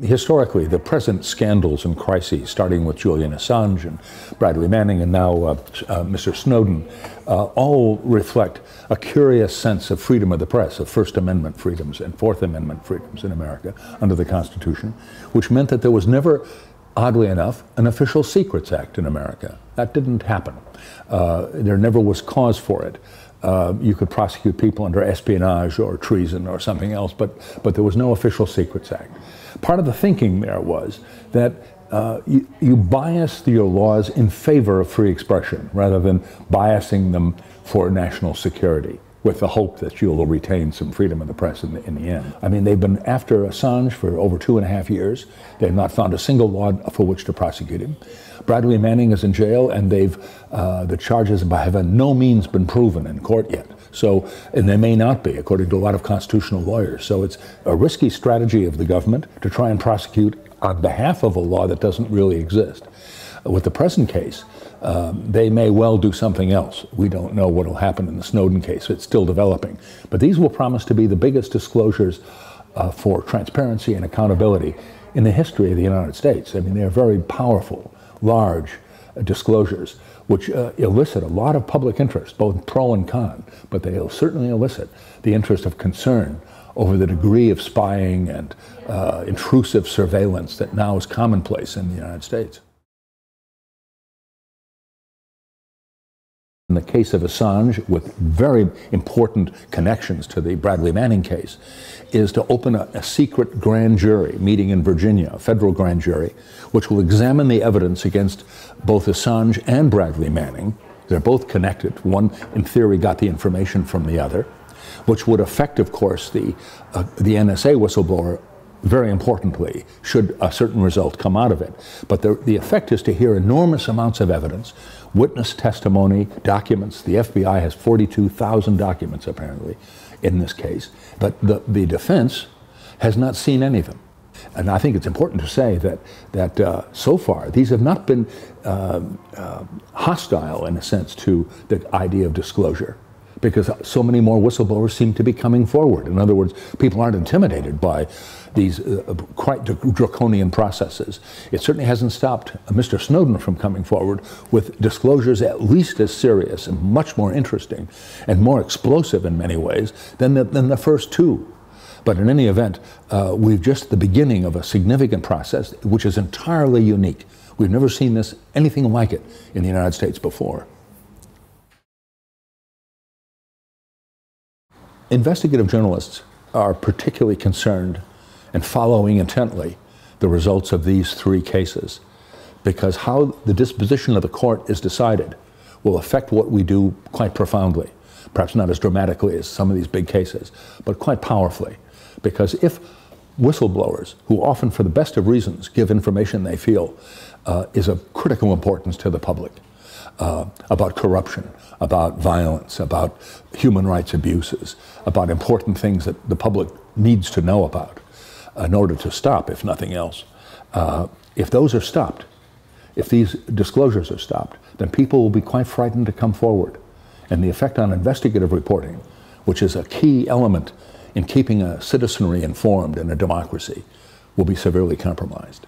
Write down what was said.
historically, the present scandals and crises, starting with Julian Assange and Bradley Manning and now Mr. Snowden, all reflect a curious sense of freedom of the press, of First Amendment freedoms and Fourth Amendment freedoms in America under the Constitution, which meant that there was never, oddly enough, an Official Secrets Act in America. That didn't happen. There never was cause for it. You could prosecute people under espionage or treason or something else, but there was no Official Secrets Act. Part of the thinking there was that you bias your laws in favor of free expression rather than biasing them for national security, with the hope that you'll retain some freedom of the press in the end. I mean, they've been after Assange for over 2.5 years. They've not found a single law for which to prosecute him. Bradley Manning is in jail, and the charges have by no means been proven in court yet. So, and they may not be, according to a lot of constitutional lawyers. So it's a risky strategy of the government to try and prosecute on behalf of a law that doesn't really exist. With the present case, they may well do something else. We don't know what will happen in the Snowden case. It's still developing. But these will promise to be the biggest disclosures for transparency and accountability in the history of the United States. I mean, they're very powerful, large disclosures, which elicit a lot of public interest, both pro and con, but they'll certainly elicit the interest of concern over the degree of spying and intrusive surveillance that now is commonplace in the United States. In the case of Assange, with very important connections to the Bradley Manning case, is to open a secret grand jury meeting in Virginia, a federal grand jury, which will examine the evidence against both Assange and Bradley Manning. They're both connected. One, in theory, got the information from the other, which would affect, of course, the NSA whistleblower very importantly, should a certain result come out of it. But the effect is to hear enormous amounts of evidence, witness testimony, documents. The FBI has 42,000 documents, apparently, in this case. But the defense has not seen any of them. And I think it's important to say that so far, these have not been hostile, in a sense, to the idea of disclosure, because so many more whistleblowers seem to be coming forward. In other words, people aren't intimidated by these quite draconian processes. It certainly hasn't stopped Mr. Snowden from coming forward with disclosures at least as serious and much more interesting and more explosive in many ways than the first two. But in any event, we've just the beginning of a significant process which is entirely unique. We've never seen anything like it in the United States before. Investigative journalists are particularly concerned and following intently the results of these three cases, because how the disposition of the court is decided will affect what we do quite profoundly, perhaps not as dramatically as some of these big cases, but quite powerfully. Because if whistleblowers, who often for the best of reasons give information they feel is of critical importance to the public, about corruption, about violence, about human rights abuses, about important things that the public needs to know about in order to stop, if nothing else. If those are stopped, if these disclosures are stopped, then people will be quite frightened to come forward. And the effect on investigative reporting, which is a key element in keeping a citizenry informed in a democracy, will be severely compromised.